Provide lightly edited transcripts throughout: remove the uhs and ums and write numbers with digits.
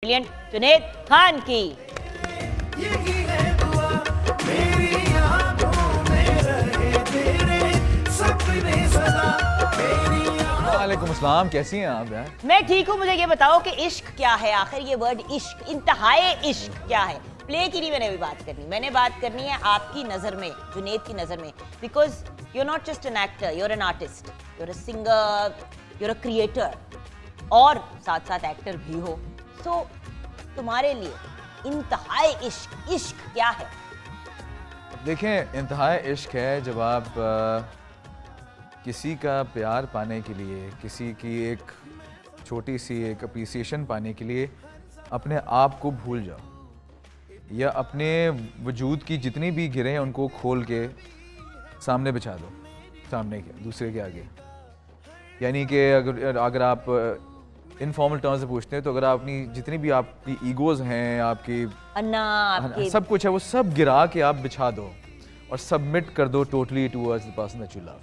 Brilliant Junaid Khan की। वालेकुम अस्सलाम, कैसी हैं आप यार? मैं ठीक हूँ। मुझे ये बताओ कि इश्क क्या है आखिर? ये वर्ड इश्क, इंतहाए इश्क क्या है? प्ले की नहीं मैंने अभी बात करनी, मैंने बात करनी है आपकी नज़र में, जुनैद की नज़र में। Because you are not just an actor, you are an artist, you are a singer, you are a creator और साथ साथ एक्टर भी हो। सो तुम्हारे लिए इंतहाए इश्क, इश्क क्या है? देखें, इंतहाए इश्क है जब आप किसी का प्यार पाने के लिए, किसी की एक छोटी सी एक अप्रिसिएशन पाने के लिए अपने आप को भूल जाओ या अपने वजूद की जितनी भी गिरें हैं उनको खोल के सामने बिछा दो, सामने के दूसरे के आगे। यानी कि अगर आप इनफॉर्मल टर्म्स से पूछते हैं तो अगर आप अपनी जितनी भी आपकी ईगोज़ हैं, आपकी आपके सब कुछ है, वो सब गिरा के आप बिछा दो और सबमिट कर दो totally towards the person that you love.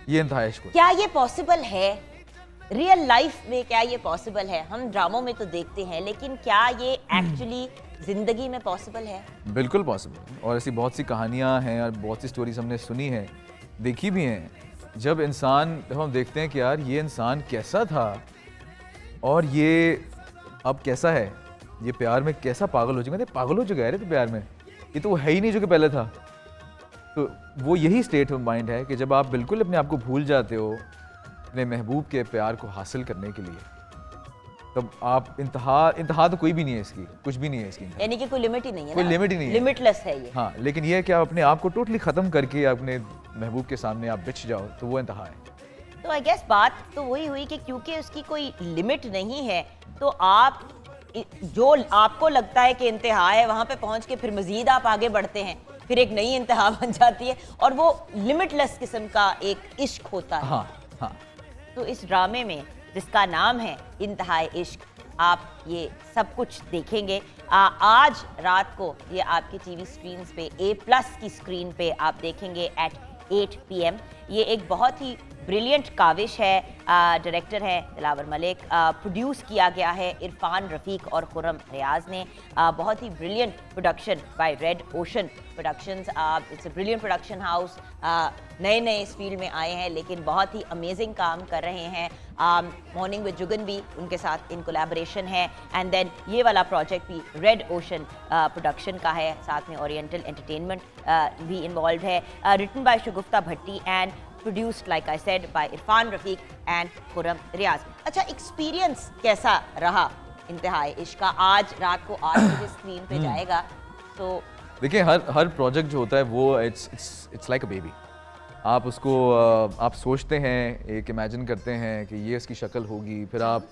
ये इंतहा इश्क है। क्या ये पॉसिबल है रियल लाइफ में? क्या ये पॉसिबल है? हम ड्रामों में तो देखते हैं, लेकिन क्या ये एक्चुअली जिंदगी में पॉसिबल है? बिल्कुल पॉसिबल है और ऐसी बहुत सी कहानियाँ हैं और बहुत सी स्टोरीज हमने सुनी है, देखी भी हैं। जब हम देखते हैं कि यार ये इंसान कैसा था और ये अब कैसा है, ये प्यार में कैसा पागल हो चुका है। पागल हो चुका है तो प्यार में, ये तो वो है ही नहीं जो कि पहले था। तो वो यही स्टेट ऑफ माइंड है कि जब आप बिल्कुल अपने आप को भूल जाते हो अपने महबूब के प्यार को हासिल करने के लिए, तब आप इंतहा तो कोई भी नहीं है इसकी, कुछ भी नहीं है इसकी। यानी कि कोई लिमिट ही नहीं है, कोई लिमिट ही नहीं है, लिमिटलेस है ये। हाँ, लेकिन ये है कि आप अपने आप को टोटली ख़त्म करके अपने महबूब के सामने आप बिछ जाओ, तो वो इंतहा है। तो आई गेस बात तो वही हुई कि क्योंकि उसकी कोई लिमिट नहीं है, तो आप जो आपको लगता है कि इंतहा है, वहां पे पहुंच के फिर मजीद आप आगे बढ़ते हैं, फिर एक नई इंतहा बन जाती है और वो लिमिटलेस किस्म का एक इश्क होता है। हाँ हाँ। तो इस ड्रामे में जिसका नाम है इंतहाए इश्क, आप ये सब कुछ देखेंगे। आज रात को ये आपकी टीवी स्क्रीन पे A+ की स्क्रीन पे आप देखेंगे एट 8 PM। ये एक बहुत ही ब्रिलियंट काविश है। डायरेक्टर है दिलावर मलिक, प्रोड्यूस किया गया है इरफान रफ़ीक और खुर्रम रियाज ने। बहुत ही brilliant production by Red Ocean Productions. It's a brilliant production house. नए इस फील्ड में आए हैं लेकिन बहुत ही अमेजिंग काम कर रहे हैं। मॉर्निंग विद जुगन भी उनके साथ इन कोलैबोरेशन है। एंड देन ये वाला प्रोजेक्ट भी रेड ओशन प्रोडक्शन का है, साथ में ओरिएंटल एंटरटेनमेंट भी इन्वॉल्व है। Written by Shagufta Bhatti and produced like I said by Irfan Rafiq and Khurram Riaz. अच्छा, एक्सपीरियंस कैसा रहा इंतहाए इश्क का? आज रात को 8 बजे स्क्रीन पे जाएगा। तो देखिए, हर प्रोजेक्ट जो होता है वो इट्स लाइक अ बेबी। आप उसको आप सोचते हैं, एक इमेजिन करते हैं कि ये इसकी शक्ल होगी, फिर आप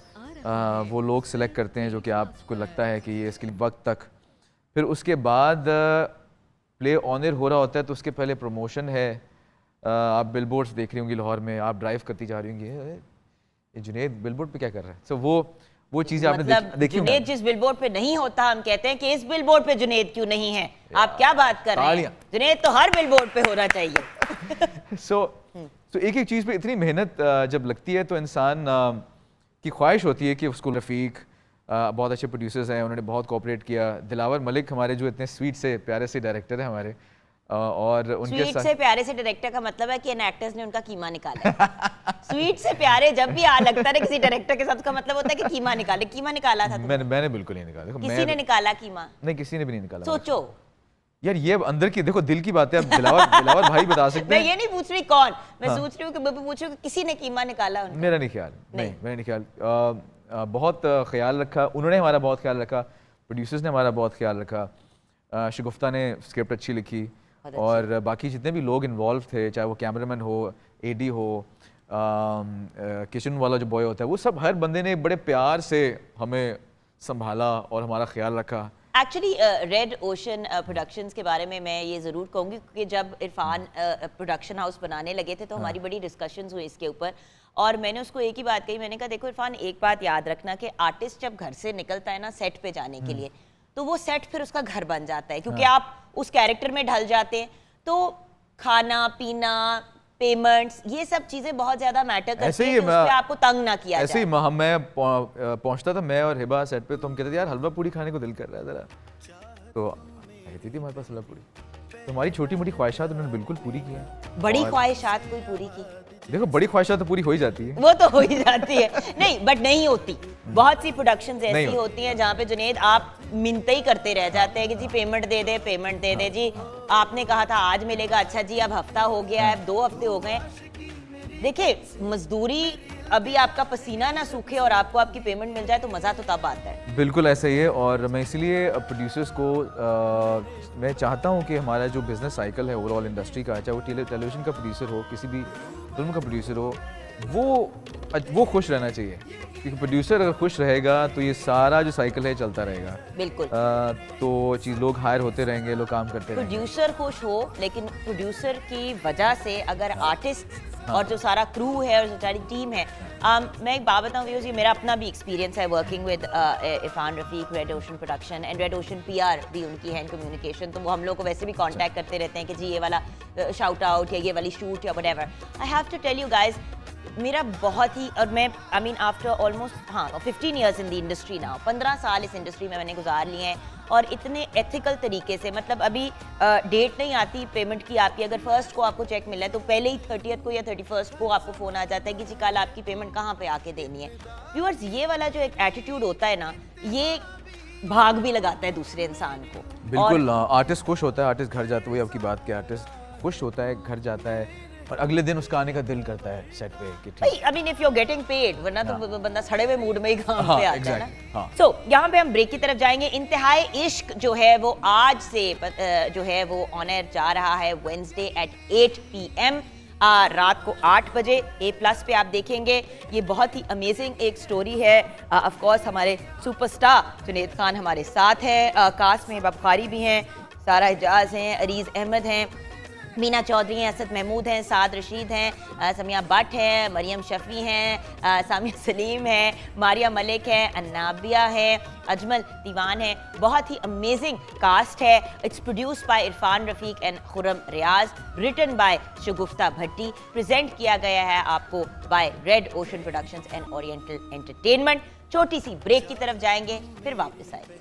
वो लोग सिलेक्ट करते हैं जो कि आपको लगता है कि ये इसके वक्त तक, फिर उसके बाद प्ले ऑन एयर हो रहा होता है तो उसके पहले प्रमोशन है। आप बिलबोर्ड्स देख रही होंगी लाहौर में, आप ड्राइव करती जा रही होंगी, ये जुनैद बिलबोर्ड पे क्या कर रहा है। सो वो चीज़ें आपने देखी होंगी। जुनैद जिस बिलबोर्ड पे नहीं होता, हम कहते हैं कि इस बिलबोर्ड पे जुनैद क्यों नहीं है। आप क्या बात कर रहे हैं? जुनैद तो हर बिलबोर्ड पे होना चाहिए। सो एक चीज़ पे इतनी मेहनत जब लगती है तो इंसान की ख्वाहिश होती है कि उसको रफ़ीक बहुत अच्छे प्रोड्यूसर्स हैं, उन्होंने बहुत कोऑपरेट किया। दिलावर मलिक हमारे जो इतने स्वीट से प्यारे से डायरेक्टर हैं हमारे, और उनके स्वीट से प्यारे से डायरेक्टर का मतलब है कि इन एक्टर्स ने उनका कीमा निकाला है। स्वीट से प्यारे जब भी लगता है किसी डायरेक्टर के साथ, उसका मतलब होता है कि कीमा निकाला था। मैंने बिल्कुल नहीं निकाला। किसी ने निकाला कीमा? नहीं, किसी ने भी नहीं निकाला। सोचो यार, ये अंदर की देखो, दिल की बात है। अब दिलावर भाई बता सकते हैं। मैं ये नहीं पूछ रही कौन, मैं सोच रही हूँ कि मैं पूछ रही हूँ कि किसी ने कीमा निकाला उनका। मेरा नहीं ख्याल, नहीं मेरा नहीं ख्याल। बहुत ख्याल रखा उन्होंने, हमारा बहुत ख्याल रखा, प्रोड्यूसर्स ने हमारा बहुत ख्याल रखा। शगुफ्ता ने स्क्रिप्ट अच्छी लिखी और बाकी जितने भी लोग इन्वॉल्व थे, चाहे वो कैमरामैन हो, AD हो, किचन वाला जो बॉय होता है, वो सब हर बंदे ने बड़े प्यार से हमें संभाला और हमारा ख्याल रखा। एक्चुअली रेड ओशन प्रोडक्शंस के बारे में मैं ये ज़रूर कहूँगी कि जब इरफान प्रोडक्शन हाउस बनाने लगे थे तो हमारी बड़ी डिस्कशंस हुई इसके ऊपर, और मैंने उसको एक ही बात कही। मैंने कहा देखो इरफान, एक बात याद रखना कि आर्टिस्ट जब घर से निकलता है ना सेट पे जाने के लिए, तो वो सेट फिर उसका घर बन जाता है, क्योंकि आप उस कैरेक्टर में ढल जाते हैं। तो खाना पीना, पेमेंट्स, ये सब चीजें बहुत ज्यादा मैटर करती ऐसे है ही कि उस पे आपको तंग ना किया ऐसे ही जाए। मैं पहुंचता था, मैं और हिबा सेट पे, तो हम कहते थे यार हलवा पूरी खाने को दिल कर रहा है जरा, तो कहती थी हमारे पास हलवा पूरी, तो हमारी छोटी मोटी ख्वाहिशात उन्होंने बिल्कुल पूरी की हैं। बड़ी और ख्वाहिशात कोई पूरी की? देखो बड़ी ख्वाहिशात तो पूरी हो ही जाती है, वो तो हो ही जाती है, नहीं बट नहीं होती। बहुत सी प्रोडक्शंस ऐसी होती। होती हैं जहाँ पे जुनेद आप मिन्नतें ही करते रह जाते हैं कि जी पेमेंट दे दे, पेमेंट दे दे, जी आपने कहा था आज मिलेगा, अच्छा जी अब हफ्ता हो गया है, 2 हफ्ते हो गए। देखिए मजदूरी, अभी आपका पसीना ना सूखे और आपको आपकी पेमेंट मिल जाए तो मजा तो तब आता है। बिल्कुल ऐसा ही है। और मैं इसलिए प्रोड्यूसर्स को मैं चाहता हूँ कि हमारा जो बिजनेस साइकिल है ओवरऑल इंडस्ट्री का, चाहे वो टेलीविजन का प्रोड्यूसर हो, किसी भी फिल्म का प्रोड्यूसर हो, वो खुश रहना चाहिए, क्योंकि प्रोड्यूसर अगर खुश रहेगा तो ये सारा जो साइकिल है चलता रहेगा। बिल्कुल। तो चीज़ लोग हायर होते रहेंगे, लोग काम करते रहेंगे। प्रोड्यूसर खुश हो, लेकिन प्रोड्यूसर की वजह से अगर आर्टिस्ट और जो सारा क्रू है और जो सारी टीम है, मैं एक बात बताऊँ व्यूअर्स, ये मेरा अपना भी एक्सपीरियंस है working with Irfan Rafiq, red ocean production and red ocean PR भी उनकी है, कम्युनिकेशन, तो वो हम लोग को वैसे भी कांटेक्ट करते रहते हैं कि जी ये वाला शाउट आउट या ये वाली शूट या whatever. I have to tell you guys, मेरा बहुत ही, और मैं I mean after almost 15 years in the industry now, 15 साल इस इंडस्ट्री में मैंने गुजार लिए हैं, और इतने एथिकल तरीके से, मतलब अभी डेट नहीं आती पेमेंट की आपकी, अगर फर्स्ट को आपको चेक मिला है तो पहले ही 30th को या 31st को आपको फ़ोन आ जाता है कि जी कल आपकी पेमेंट कहाँ पे आके देनी है। व्यूअर्स, ये वाला जो एक एटीट्यूड होता है ना, ये भाग भी लगाता है दूसरे इंसान को। बिल्कुल, आर्टिस्ट खुश होता है, आर्टिस्ट घर जाता है, वही आपकी बात, के आर्टिस्ट खुश होता है, घर जाता है और अगले दिन उसका आने का दिल करता है सेट पे कि ठीक। I mean if you are getting paid, वरना तो बंदा सड़े हुए मूड में ही काम पे आता है ना। हाँ। सो यहाँ पे हम ब्रेक की तरफ जाएंगे। इंतहाई इश्क जो है वो आज से जो है वो ऑन एयर जा रहा है वेडनेसडे एट 8 PM, रात को 8 बजे A+ पे आप देखेंगे। ये बहुत ही अमेजिंग एक स्टोरी है। ऑफ कोर्स हमारे सुपरस्टार जुनैद खान हमारे साथ है, कास्ट में बखारी भी हैं, सारा एजाज हैं, अरीज अहमद हैं, मीना चौधरी हैं, असद महमूद हैं, साद रशीद हैं, समिया भट्ट हैं, मरियम शफी हैं, सामिया सलीम हैं, मारिया मलिक हैं, अन्नाबिया हैं, अजमल दीवान हैं। बहुत ही अमेजिंग कास्ट है। It's produced by Irfan Rafiq and Khurram Riaz, written by Shagufta Bhatti, present किया गया है आपको by Red Ocean Productions and Oriental Entertainment. छोटी सी ब्रेक की तरफ जाएंगे, फिर वापस आएंगे।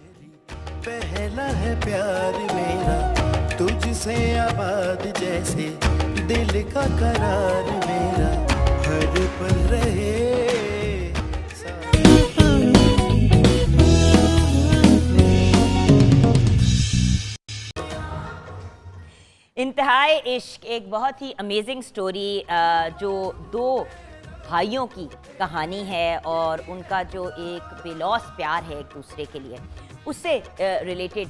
पहला है प्यार मेरा तुझसे आबाद, जैसे दिल का करार मेरा हर पल रहे। इंतहाई इश्क एक बहुत ही अमेजिंग स्टोरी, जो 2 भाइयों की कहानी है और उनका जो एक बेलौस प्यार है एक दूसरे के लिए, उससे रिलेटेड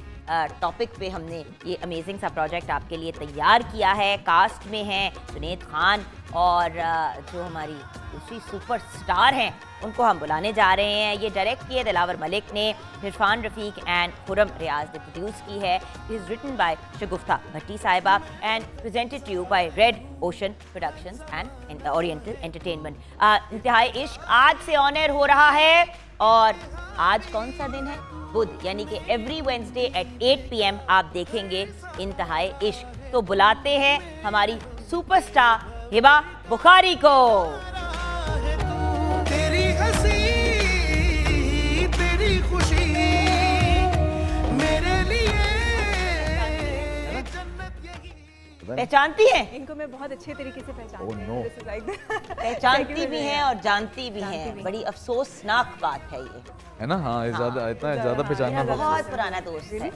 टॉपिक पे हमने ये अमेजिंग सा प्रोजेक्ट आपके लिए तैयार किया है। कास्ट में हैं जुनैद खान और जो हमारी दूसरी सुपरस्टार हैं उनको हम बुलाने जा रहे हैं। ये डायरेक्ट किए दिलावर मलिक ने, इरफान रफीक एंड खुर्रम रियाज ने प्रोड्यूस की है। Is written by Shagufta Bhatti sahiba and presented to you by Red Ocean Productions and Oriental Entertainment. इंतहाई इश्क आज से ऑन एयर हो रहा है, और आज कौन सा दिन है? बुध, यानी कि एवरी वेडनेसडे एट 8 PM आप देखेंगे इंतहाई इश्क। तो बुलाते हैं हमारी सुपरस्टार हिबा बुखारी को। तेरी हंसी तेरी खुशी मेरे लिए जन्नत यही। पहचानती हैं? इनको मैं बहुत अच्छे तरीके से पहचानती Oh, no. हूँ। This is like the- पहचानती भी हैं और जानती भी हैं। बड़ी अफसोसनाक बात है ये, है ना। हाँ, ये ज्यादा इतना ज़्यादा पहचानना मेरा बहुत बहुत पुराना दोस्त है।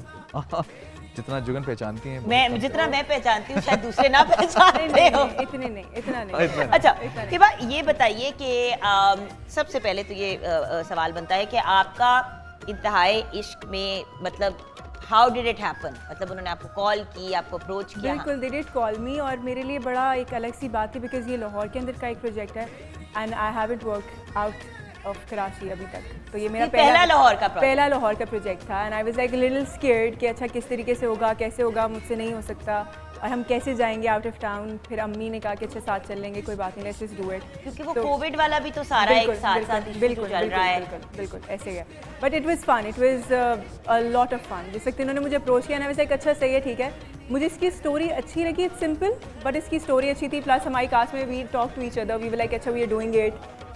जितना जुगन पहचानती हैं मैं जितना मैं पहचानती हूँ शायद दूसरे ना पहचानते नहीं, हो। नहीं, इतने नहीं, इतना नहीं। इतना नहीं। अच्छा इतना नहीं। हिबा, ये बताइए कि सबसे पहले तो ये सवाल बनता है कि आपका इंतहाई इश्क में मतलब हाउ डिड इट हैपन, मतलब उन्होंने आपको कॉल की, आपको अप्रोच किया? बिल्कुल, they did call me, और मेरे लिए बड़ा एक अलग सी बात थी बिकॉज ये लाहौर के अंदर का एक प्रोजेक्ट है and I haven't work out of Karachi अभी तक। तो ये मेरा ये पहला लाहौर का project? पहला लाहौर का प्रोजेक्ट था and I was like little scared कि अच्छा किस तरीके से होगा, कैसे होगा, मुझसे नहीं हो सकता और हम कैसे जाएंगे आउट ऑफ टाउन। फिर अम्मी ने कहा कि अच्छा साथ चल लेंगे, कोई बात नहीं, लेट्स जस्ट डू इट। क्योंकि वो कोविड वाला भी तो सारा एक साथ साथ बिल्कुल चल रहा है। बिल्कुल ऐसे ही है। But it was fun, it was a lot of fun. जिस वक्त इन्होंने मुझे अप्रोच किया ना, वैसे एक अच्छा सही है, ठीक है, मुझे इसकी स्टोरी अच्छी लगी, इट्स सिंपल बट इसकी स्टोरी अच्छी थी। प्लस हमारी कास्ट में we talk to each other, we were like अच्छा वी आर डूइंग इट,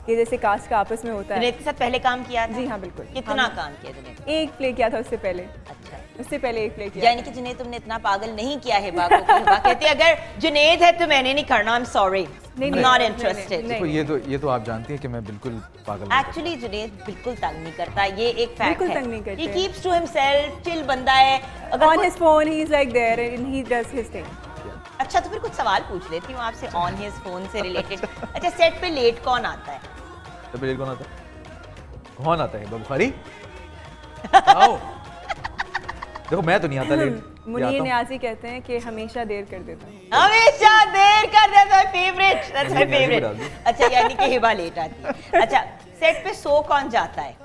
ये जैसे कास्ट का आपस में होता है। जुनैद के साथ पहले काम किया था? जी हाँ बिल्कुल। कितना काम किया जुनैद? एक प्ले किया था उससे पहले, अच्छा, उससे पहले एक प्ले किया। यानी कि जुनैद तुमने इतना पागल नहीं किया हिबा को कि हिबा कहती है अगर जुनैद है तो मैंने नहीं करना, I am sorry, not interested. देखो ये तो आप जानती हैं कि मैं बिल्कुल पागल नहीं एक्चुअली जुनैद बिल्कुल तंग नहीं करता, ये एक फैक्ट बिल्कुल है। तंग नहीं करते। He keeps to himself, chill बंदा है। अगर ऑन कोई- his phone he is like there and he does his thing. अच्छा तो फिर कुछ सवाल पूछ लेती हूँ आपसे ऑन हिज फोन से रिलेटेड। अच्छा सेट पे लेट कौन आता है? तो फिर कौन आता है? कौन आता है? बुखारी? आओ। देखो मैं तो नहीं आता लेट। मुनीर न्याजी कहते हैं कि हमेशा देर कर देता हूँ। हमेशा देर कर देता है, फेवरेट, दैट्स माय मुझे फेवरेट। डाल दो। अच्छा यानी कि हिबा लेट आती है। अच्छा सेट पे सो कौन जाता है?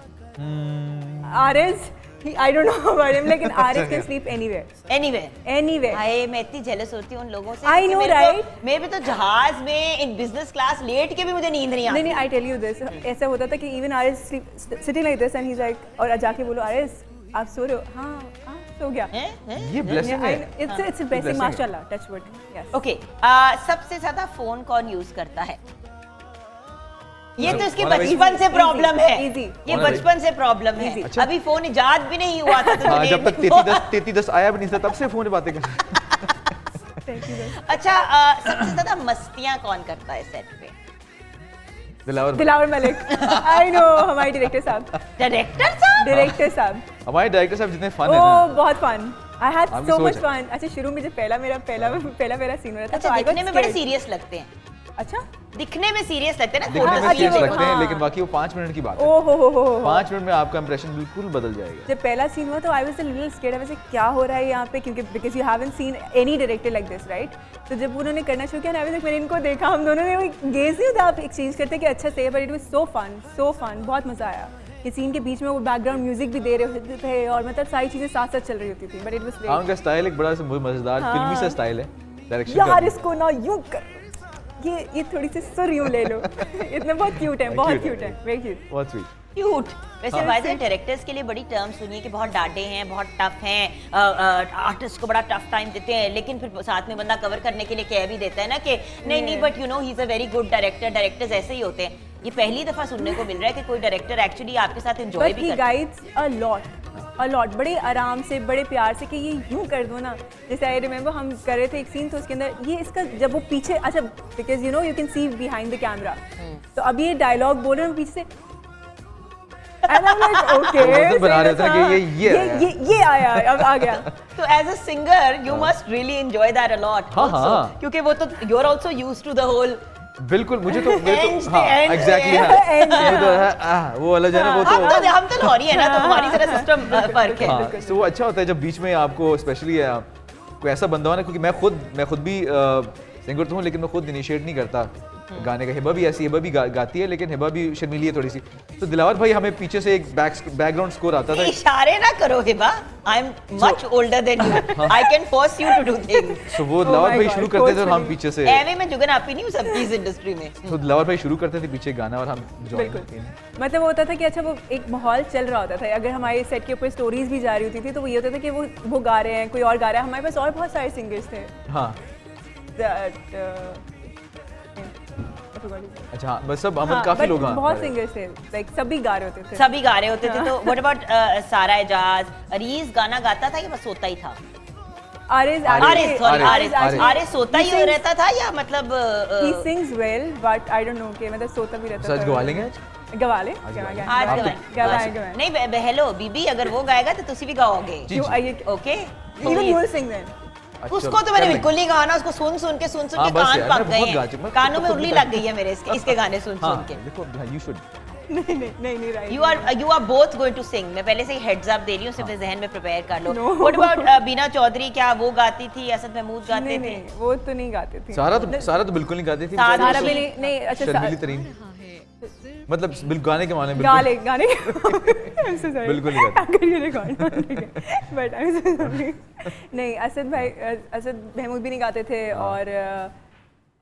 Ariz, I don't know about him, लेकिन Ariz can sleep anywhere, anywhere. Anywhere. हाय मैं इतनी जेलस होती हूँ उन लोगों से। I क्योंकि know, मेरे को- right? मेरे भी तो जहाज में इन बिजनेस क्लास लेट के भी मुझे नींद नहीं आती। नहीं आई टेल यू दिस, ऐसा होता था कि even Ariz sitting like this and he is like, और जाके बोलो आरिज आप सो रहे हो? हाँ सो गया। ये ब्लेसिंग है। इट्स ब्लेसिंग blessing है। माशाल्लाह, टच वुड। यस। ओके सबसे ज्यादा फोन कौन यूज करता है? ये तो इसके वाला भाई- बचपन से प्रॉब्लम है। easy। ये वाला भाई- बचपन से प्रॉब्लम है। Easy। अच्छा। अभी फोन इजाद भी नहीं हुआ था तो हाँ, जब तक जुनैद- 3310 आया भी नहीं था तब से फोन पे बातें कर। Thank you. अच्छा सबसे ज्यादा मस्तियां कौन करता है सेट पे? दिलावर दिलावर मलिक, आई नो, हमारे डायरेक्टर साहब, डायरेक्टर साहब? डायरेक्टर साहब, हमारे डायरेक्टर साहब जितने फन है ओह ना। बहुत फन, आई हैड आपकी सो सोच मच है। फन। अच्छा शुरू में जब पहला मेरा सीन हो रहा था अच्छा तो I got दिखने में बड़े scared। सीरियस लगते हैं। अच्छा दिखने में सीरियस लगते हैं ना, दिखने में थोड़ा सीरियस सा- लगते हैं हाँ। लेकिन बाकी वो 5 मिनट की बात है। ओ हो 5 मिनट में आपका इंप्रेशन बिल्कुल बदल जाएगा। जब पहला सीन हुआ तो I was a little scared, वैसे क्या हो रहा है यहाँ पे, क्योंकि because you haven't seen any director like this right. तो जब उन्होंने करना शुरू किया ना, मैंने इनको देखा, हम दोनों ने गेज नहीं होता आप एक्सचेंज करते कि अच्छा से, but it was so fun, बहुत मजा आया। ये सीन के बीच में वो बैकग्राउंड म्यूजिक भी दे रहे होते थे और मतलब सारी चीजें साथ साथ चल रही होती थी, बट इट वाज हाँ उनका स्टाइल एक बड़ा सा मजेदार हाँ। फिल्मी सा स्टाइल है डायरेक्शन यार का। इसको ना यूं कर, ये थोड़ी सी सुर यूं ले लो। इतना बहुत क्यूट है, बहुत Cute क्यूट है। है, वेरी क्यूट। बहुत स्वीट। क्यूट। वैसे हाँ। वैसे डायरेक्टर्स के लिए बड़ी टर्म सुनिए कि बहुत डांटे हैं, बहुत टफ हैं, आर्टिस्ट को बड़ा टफ टाइम देते हैं, लेकिन फिर साथ में बंदा कवर करने के लिए कह भी देता है ना कि नहीं but you know he is a very good director. Directors ऐसे ही होते हैं। ये पहली दफा सुनने को मिल रहा है कि कोई डायरेक्टर एक्चुअली आपके साथ एंजॉय बट भी ही करता है। गाइड्स अ लॉट, बड़े आराम से, बड़े प्यार से कि ये यूं कर दो ना। जैसे आई रिमेंबर हम कर रहे थे एक सीन, तो उसके अंदर ये इसका जब वो पीछे, अच्छा because you know you can see behind the camera, तो अभी ये डायलॉग बोल रहे हैं पीछे से and I'm like, okay, वो बना रहे थे कि ये आया, अब आ गया। तो as a singer you must really enjoy that a lot हाँ, आल्सो, हाँ। क्योंकि वो तो you are also used to the whole. बिल्कुल मुझे तो Ends हाँ the end एग्जैक्टली End हाँ वो तो है वो अलग है ना वो तो हम तो लॉरी है ना, तो हमारी जरा सिस्टम फर्क है। हाँ तो वो अच्छा होता है जब बीच में आपको स्पेशली कोई ऐसा बंदा हो ना, क्योंकि मैं खुद भी सिंगर तो हूँ लेकिन मैं खुद इनिशिएट नहीं करता गाने का। हिबा भी ऐसी, हिबा भी गाती है लेकिन हिबा भी शर्मीली है थोड़ी सी। तो दिलावर भाई हमें पीछे से एक बैकग्राउंड स्कोर आता था। इशारे ना करो Hiba, I am much older than you, I can force you to do things. तो वो Oh दिलावर my भाई God, शुरू करते थे और हम forcefully। पीछे से, एवे में जुगन आपी नहीं हूँ सबकी इस इंडस्ट्री में। तो दिलावर भाई शुरू करते थे पीछे गाना और हम join बिल्कुल, थे। मतलब वो होता था कि अच्छा वो एक माहौल चल रहा होता था। अगर हमारे सेट के ऊपर स्टोरीज भी जारी होती थी तो वो ये होता था कि वो गा रहे हैं, कोई और गा रहा है। हमारे पास और बहुत सारे सिंगर्स थे। हाँ अच्छा हाँ, बस सब अमन काफी लोग हाँ बहुत सिंगर्स थे, लाइक सभी गा रहे होते थे। सभी गा रहे होते थे। तो व्हाट अबाउट सारा एजाज? अरीज गाना गाता था या बस सोता ही था? आरिज आरिज सोता ही sings- रहता था या मतलब he sings well but I don't know कि मतलब सोता भी रहता था। सच गवा लेंगे आज? गवा ले आज आप गवाएं। नहीं हेलो बीबी, अगर वो गाएगा तो तुसी भी गाओगे। जी, जी। Okay even you will sing then। अच्छा, उसको तो मैंने कर लेंगे। बिल्कुल नहीं गाना, उसको सुन के हाँ, बस कान यार, पक मैं गए बहुत गा चुका हैं, हूँ। कानों में उर्ली लग गई है मेरे इसके गाने सुन हाँ के। देखो यू शुड नहीं right. You are both going to sing. मैं पहले से ही हेड्स अप दे रही हूँ, सिर्फ जहन में प्रिपेयर कर लो। No. व्हाट अबाउट बीना चौधरी, क्या वो गाती थी? असद महमूद गाते थे? नहीं वो तो नहीं गाते थे। सारा तो बिल्कुल नहीं गाती थी। सारा सारा भी भी नहीं अच्छा शर्मीली तरीन मतलब बिल्कुल गाने के माने गाने गाने I'm so sorry. बिल्कुल नहीं गाते। अगर ये record but I'm so sorry. नहीं, असद महमूद भी नहीं गाते थे और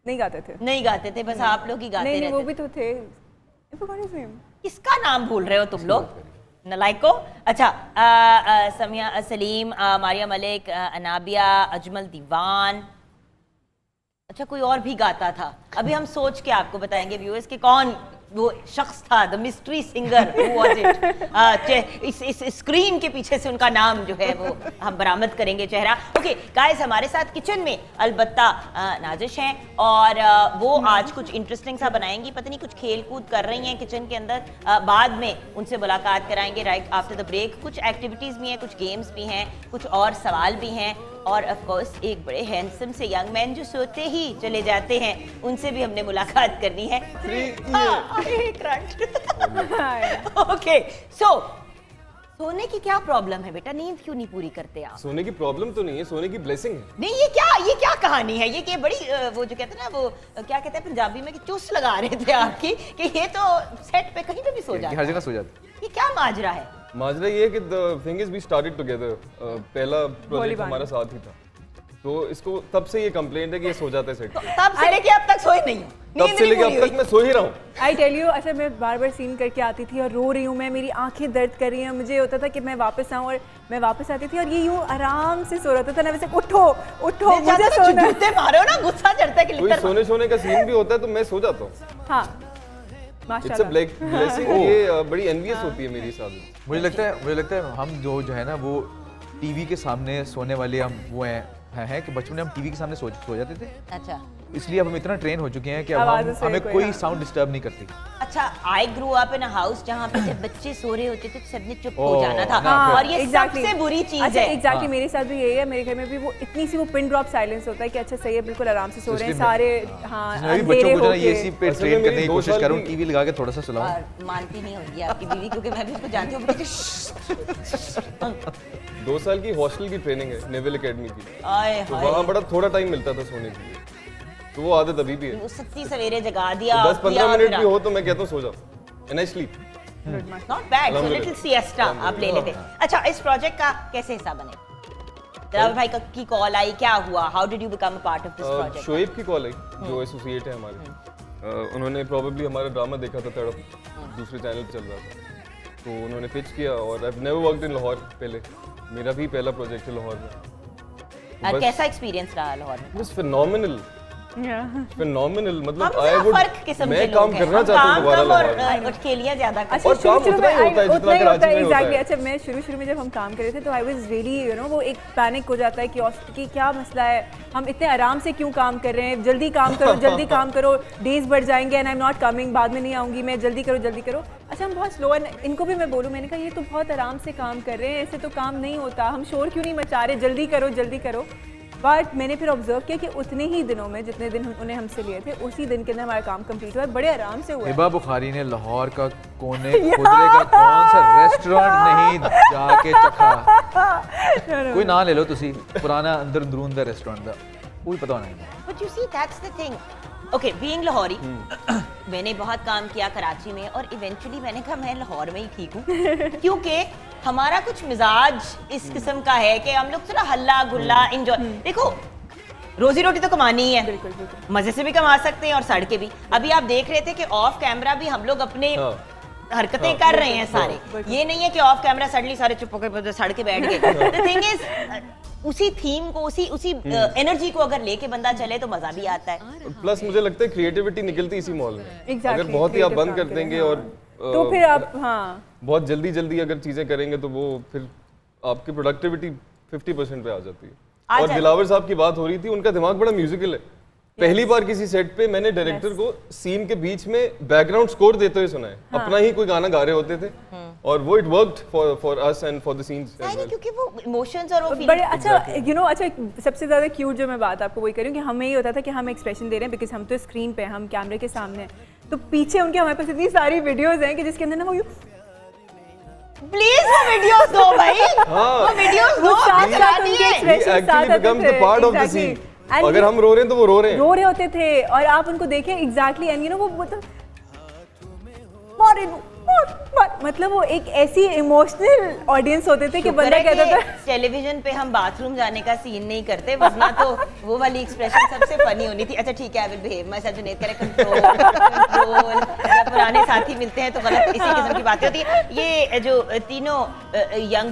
नहीं गाते थे। नहीं गाते थे, बस आप लोग ही गाते नहीं, रहते वो भी तो थे। I forgot his name. किसका नाम भूल रहे हो तुम लोग? नलाइको? अच्छा, समिया सलीम, मारिया मलिक, अनाबिया, अजमल दीवान। अच्छा, कोई और भी गाता था। अभी हम सोच के आपको बताएंगे व्यूअर्स कि कौन वो शख्स था, the mystery singer, who was it. इस स्क्रीन के पीछे से उनका नाम जो है वो हम बरामद करेंगे, चेहरा। ओके गाइस, हमारे साथ किचन में अलबत्ता नाजिश हैं और वो आज कुछ इंटरेस्टिंग सा बनाएंगी। पता नहीं कुछ खेल कूद कर रही हैं किचन के अंदर। बाद में उनसे मुलाकात कराएंगे राइट आफ्टर द ब्रेक। कुछ एक्टिविटीज़ भी हैं, कुछ गेम्स भी हैं, कुछ और सवाल भी हैं और ऑफ कोर्स एक बड़े हैंडसम से यंग मैन जो सोते ही चले जाते हैं, उनसे भी हमने मुलाकात करनी है। ओके, सो सोने की क्या प्रॉब्लम है बेटा? नींद क्यों नहीं पूरी करते आप? सोने की प्रॉब्लम तो नहीं है, सोने की ब्लेसिंग है। नहीं, ये क्या कहानी है? ये बड़ी वो जो कहते हैं ना, वो क्या कहते हैं पंजाबी में कि चुस लगा रहे थे आपकी कि ये तो सेट पे कहीं पे भी सो जाता हर है। जगह सो जाते। ये क्या माजरा है? माजरा ये है कि the thing is we started together. पहला प्रोजेक्ट हमारा साथ ही था, तो इसको तब से ये कंप्लेंट है कि ये सो जाता है सेट पे। तब से लेके अब तक सोए नहीं? तब से लेके अब तक मैं सो ही रहा हूँ। आई टेल यू, अच्छा मैं बार बार सीन करके आती थी और रो रही हूँ मैं, मेरी आंखें दर्द कर रही हैं, मुझे होता था कि मैं वापस आऊँ और मैं वापस आती थी और ये यूँ आराम से सो रहता था ना, वैसे उठो उठो मुझे सोना है। जूते मारो ना, गुस्सा चढ़ता है कि कोई सोने का सीन भी होता है तो मैं सो जाता हूँ। हाँ, इट्स अ ब्लेसिंग। ये बड़ी एनवियस होती है मेरे साथ। मुझे लगता है हम जो है ना वो टीवी के सामने सोने वाले हम वो हैं कि बचपन में हम टीवी के सामने सो जाते थे। अच्छा, इसलिए अब हम इतना ट्रेन हो चुके हैं कि अब हमें कोई साउंड डिस्टर्ब नहीं करती। अच्छा, आई grew up in a house जहाँ पे जब बच्चे सो रहे होते थे तो सबने चुप हो ओह, जाना था। हाँ, और ये सबसे बुरी चीज अच्छा, है। एग्जैक्टली मेरे साथ भी यही है। मेरे घर में भी वो इतनी सी वो पिन ड्रॉप साइलेंस होता है कि अच्छा सही है, बिल्कुल आराम से सो रहे हैं सारे। हाँ, मैं भी बच्चों को ये इसी पे असल में ट्रेन मेरी करने की 2 कोशिश साल कर रहा हूँ, की- टीवी लगा के थोड़ा सा सुलाऊं। और मानती नहीं होगी आपकी बीवी, क्योंकि मैं भी उसको जानती हूँ। 2 साल की हॉस्टल की ट्रेनिंग है नेवल एकेडमी की, आए तो हाय, वहाँ बड़ा थोड़ा टाइम मिलता था सोने के लिए, तो वो आदत अभी भी है। वो सच्ची सवेरे जगा दिया। 10-15 मिनट भी हो तो मैं कहता हूँ सो जाओ, and I sleep. Not bad, so little siesta आप ले लेते। अच्छा, इस प्रोजेक्ट का कैसे हिस्सा बने? राहुल भाई की कॉल आई, क्या हुआ? How did you become a part of this project? Shoaib की कॉल आई, जो एसोसिएट है हमारे। उन्होंने प्रोबेबली हमारा ड्रामा देखा था, तड़प, दूसरे चैनल पे चल रहा था, तो उन्होंने पिच किया। और I have never worked in Lahore पहले, मेरा भी पहला प्रोजेक्ट है लाहौर में। कैसा एक्सपीरियंस रहा लाहौर में? बस फिनोमिनल, मतलब हम आई जरा वुड, फर्क किस्म के मैं लोग काम हैं। करना हम चाहता हूँ काम दोबारा कम लाहौर में। और खेलियां ज्यादा करते हैं। और काम उतना ही होता है जितना कराची में होता है। अच्छा, मैं शुरू में जब हम काम कर रहे थे तो आई वाज रियली वो एक पैनिक हो जाता है कि क्या मसला है, हम इतने आराम से क्यों काम कर रहे हैं, जल्दी काम करो, डेज बढ़ जाएंगे and I am not coming, बाद में नहीं आऊंगी मैं, जल्दी करो। अच्छा, हम बहुत स्लो, इनको भी मैं बोलूँ, मैंने कहा ये तो बहुत आराम से काम कर रहे हैं, ऐसे तो काम नहीं होता, हम शोर क्यों नहीं मचा रहे, जल्दी करो। बट मैंने फिर ऑब्जर्व किया कि उतने ही दिनों में जितने दिन उन्हें हमसे लिए थे, उसी दिन के अंदर हमारा काम कंप्लीट हुआ, बड़े आराम से हुआ। हिबा बुखारी ने लाहौर का कोने खुदरे का कौन सा रेस्टोरेंट नहीं जाके चखा? कोई ना ले लो तुसी, पुराना अंदरून दा रेस्टोरेंट दा कोई पता नहीं। But you see, that's the thing. Okay, being Lahori, मैंने बहुत काम किया कराची में और इवेंचुअली मैंने कहा मैं लाहौर में ही ठीक हूँ, क्योंकि हमारा कुछ मिजाज इस किस्म का है कि हम लोग थोड़ा हल्ला गुल्ला इंजॉय। देखो, रोजी रोटी तो कमानी ही है, बिल्कुल। मजे से भी कमा सकते हैं और सड़ के भी। अभी आप देख रहे थे कि ऑफ कैमरा भी हम लोग अपने हरकतें कर रहे हैं सारे। ये नहीं है कि ऑफ कैमरा सडनली सारे चुप होकर सड़ के बैठ गए। द थिंग इज, उसी थीम को, उसी एनर्जी को अगर लेके बंदा चले तो मजा भी आता है। प्लस मुझे लगता है क्रिएटिविटी निकलती इसी मॉल में। Exactly, अगर बहुत ही आप बंद कर creative देंगे और तो फिर आप बहुत जल्दी अगर चीजें करेंगे तो वो फिर आपकी प्रोडक्टिविटी 50% पे आ जाती है। और दिलावर साहब की बात हो रही थी, उनका दिमाग बड़ा म्यूजिकल है। पहली बार किसी सेट पे मैंने डायरेक्टर को सीन के बीच में बैकग्राउंड स्कोर देते हुए सुना है। अपना ही कोई गाना गा रहे होते थे और वो it worked for us and for the scenes as well. क्योंकि वो इमोशंस और वो बड़े अच्छा अच्छा, सबसे ज्यादा क्यूट जो मैं बात आपको वही करूँ कि हमें ये होता था कि हम एक्सप्रेशन दे रहे हैं बिकॉज हम तो स्क्रीन पे, हम कैमरे के सामने हैं, तो पीछे उनके हमारे पास इतनी सारी वीडियोस हैं कि जिसके अंदर ना वो प्लीज वो वीडियोस दो भाई, वो वीडियोस दो, साथ उनके expression actually becomes the part of the scene. अगर हम रो रहे हैं तो वो रो रहे हैं, रो रहे होते थे और आप उनको देखें एग्जैक्टली, एंड यू नो वो मतलब वो एक ऐसी इमोशनल ऑडियंस होते थे कि बंदा कहता था टेलीविजन पे हम बाथरूम जाने का सीन नहीं करते, वरना तो वो वाली एक्सप्रेशन सबसे फनी होनी थी। अच्छा ठीक है, I will behave my self, Junaid करे कंट्रोल कंट्रोल। जब पुराने साथी मिलते हैं तो गलत इसी किस्म की बातें होती है। ये जो तीनों यंग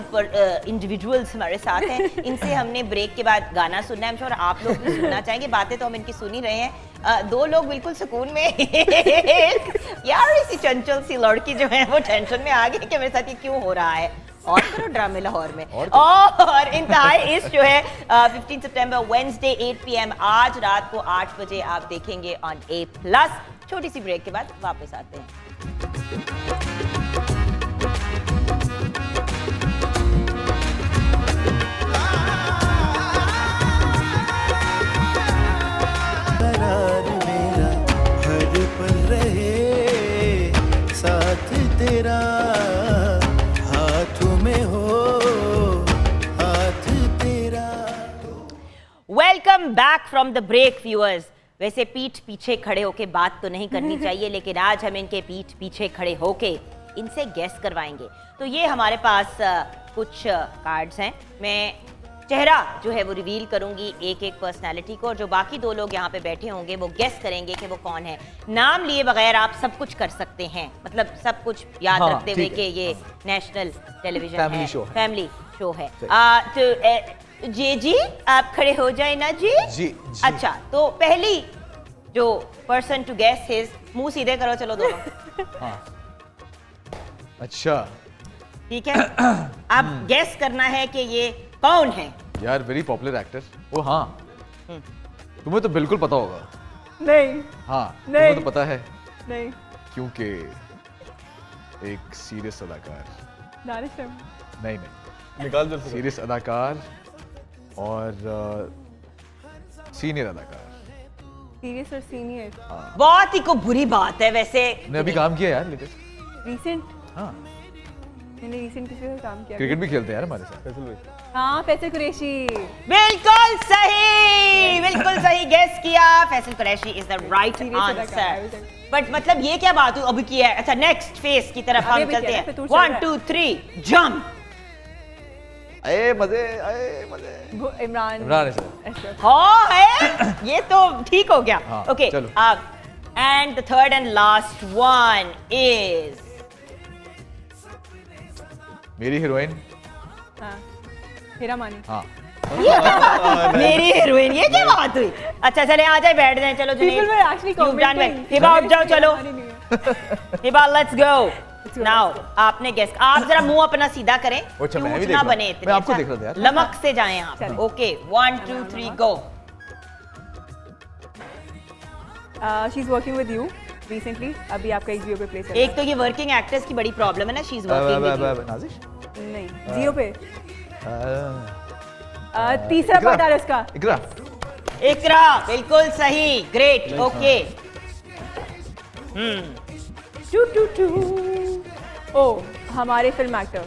इंडिविजुअल्स हमारे साथ हैं, इनसे हमने ब्रेक के बाद गाना सुनना है। और आप लोग भी सुनना चाहेंगे, बातें तो हम इनकी सुन ही रहे हैं। दो लोग बिल्कुल सुकून में यार इसी चंचल सी लड़की जो है वो टेंशन में आ गई कि मेरे साथ ये क्यों हो रहा है। और करो ड्रामे लाहौर में। और इंतहाई इश्क जो है 15 सितंबर वेडनेसडे 8 PM आज रात को 8 बजे आप देखेंगे ऑन A+। छोटी सी ब्रेक के बाद वापस आते हैं। करार मेरा हर पल रहे साथ तेरा, हाथों में हो हाथ तेरा। Welcome back from the break viewers. वैसे पीठ पीछे खड़े होके बात तो नहीं करनी चाहिए, लेकिन आज हम इनके पीठ पीछे खड़े होके इनसे गेस करवाएंगे। तो ये हमारे पास कुछ कार्ड्स हैं। मैं चेहरा जो है वो रिवील करूंगी एक एक पर्सनालिटी को, और जो बाकी दो लोग यहाँ पे बैठे होंगे वो गेस करेंगे कि वो कौन है। नाम लिए बगैर आप सब कुछ कर सकते हैं, मतलब सब कुछ याद रखते हुए कि ये नेशनल टेलीविजन फैमिली है, शो है। फैमिली शो है। तो जी आप खड़े हो जाए ना जी। जी। अच्छा, तो पहली जो पर्सन टू गेस हिज, मुंह सीधे करो चलो दोनों। हाँ। अच्छा ठीक है, अब गेस करना है कि ये कौन है। यार, वेरी पॉपुलर एक्टर। ओ हाँ, तुम्हें तो बिल्कुल पता होगा। नहीं हाँ, नहीं। तुम्हें तो पता है नहीं क्योंकि एक सीरियस अदाकार, दानिश नहीं निकाल जल्दी से। सीरियस अदाकार और सीनियर अदाकार। सीरियस और सीनियर बहुत ही को बुरी बात है वैसे। ने अभी काम किया यार लेटेस्ट। रीसेंट। हाँ, मैंने रीसेंट किसी से काम किया। क्रिकेट भी खेलते हैं यार हमारे साथ। फैसल भाई, हाँ, फैसल कुरैशी। बिल्कुल सही, बिल्कुल सही गेस किया। Faisal Qureshi is the right Serious answer. अदाकार। बट मतलब ये क्या बात हुई अभी की है। अच्छा, नेक्स्ट फेस की तरफ अभी हम भी चलते किया है, हैं। फिर तू चल 1 रहा 2 3 जंप। अरे मजे, अरे मजे। इमरान। इमरान है सर। अच्छा। हाँ है, ये तो ठीक हो गया। हाँ, ओके, चलो। अब and the third and last one is मेरी हीरोइन। हाँ, हीरा मानी। हाँ, मेरी हीरोइन, ये क्या बात हुई। अच्छा चले आ जाए, बैठ जाए। चलो People were actually commenting. Hiba उठ जाओ, चलो हीरा मानी नहीं है। Hiba let's go. नाउ आपने गेस, आप जरा मुंह अपना सीधा करें, अच्छा, मैं भी क्यूट देख ना रहा हूं। बने इतने। मैं आपको अच्छा, देख रहा था यार। लमक से जाएं आप। चलें। Okay 1 2 3 go. She is working with you recently. अभी आपका एक जियो पे प्ले चल रहा एक तो ये वर्किंग एक्टर्स की बड़ी प्रॉब्लम है ना, शी इज वर्किंग। नाजिश। है। नहीं, जियो पे। आ, तीसरा पार्ट आ रहा है उसका। इकरा। इकरा बिल्कुल सही, great. Okay two two two. ओ, हमारे फिल्म एक्टर।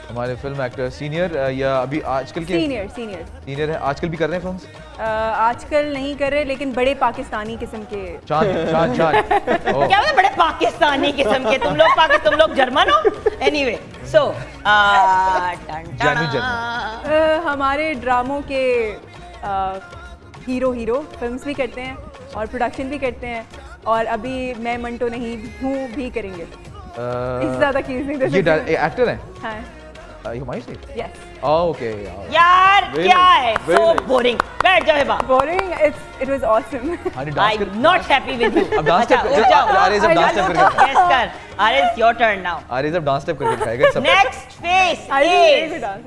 हमारे फिल्म एक्टर सीनियर या अभी आजकल के सीनियर सीनियर। सीनियर है, आजकल भी कर रहे हैं फिल्म्स। आजकल नहीं कर रहे, लेकिन बड़े पाकिस्तानी किस्म के। चांद चांद चांद। ओह, क्या बड़े पाकिस्तानी किस्म के तुम लोग जर्मन हो। एनीवे सो जानवी हमारे ड्रामों के हीरो फिल्म्स भी करते हैं और प्रोडक्शन भी करते हैं, और अभी मैं मंटो नहीं हूँ भी करेंगे। इससे ज्यादा कीज नहीं दे ये सकती। एक्टर हैं। हाँ, हुमायूं से। यस। ओके। यार Very क्या nice, है, very सो nice. बोरिंग। बैठ जाओ Hiba. Boring. It was awesome. हाँ, आई डांस एम कर। Not happy with you. अब डांस स्टेप उठ जाओ। अरे सब डांस स्टेप करके। गेस कर। अरे इट्स योर टर्न नाउ। अरे सब डांस स्टेप करके दिखाएगा सब। Next face I is do dance.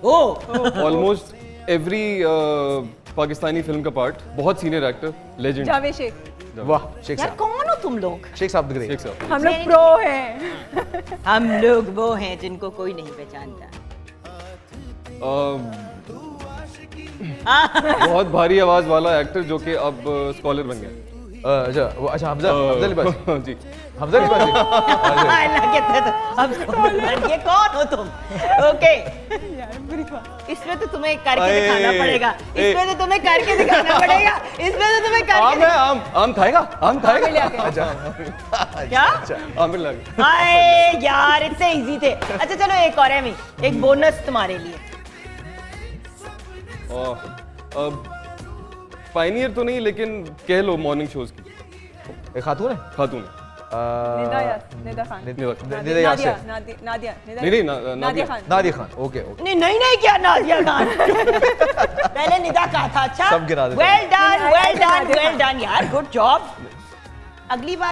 Oh almost every Pakistani film का पार्ट, बहुत senior actor, legend. Javed Sheikh. वाह, शेख यार साहब। कौन हो तुम लोग। शेख साहब द ग्रेट। एक साथ। हम लोग प्रो हैं। हम लोग वो हैं जिनको कोई नहीं पहचानता। बहुत भारी आवाज वाला एक्टर जो कि अब स्कॉलर बन गया, अच्छा हमजा लिबासी जी हमजा लिबासी ये कौन हो तुम? ओके, इसमें तो तुम्हें करके दिखाना पड़ेगा, इसमें तो तुम्हें करके दिखाना पड़ेगा, इसमें तो तुम्हें आम है, आम खाएगा, आम खाएगा। अच्छा क्या? आमिर लागे। हाय यार, इतने इजी थे। अच्छा चलो एक और है, मी एक बोनस तुम्हारे लिए। पायनियर तो नहीं, लेकिन कह लो मॉर्निंग शोज की एक खातून है खातून। निदा खान, निदा यासिर नादिया, नहीं नादिया खान, नादिया खान ओके नहीं क्या नादिया खान पहले निदा कहा था। अच्छा, सब गिरा देते वेल डन यार, गुड जॉब। अगली बार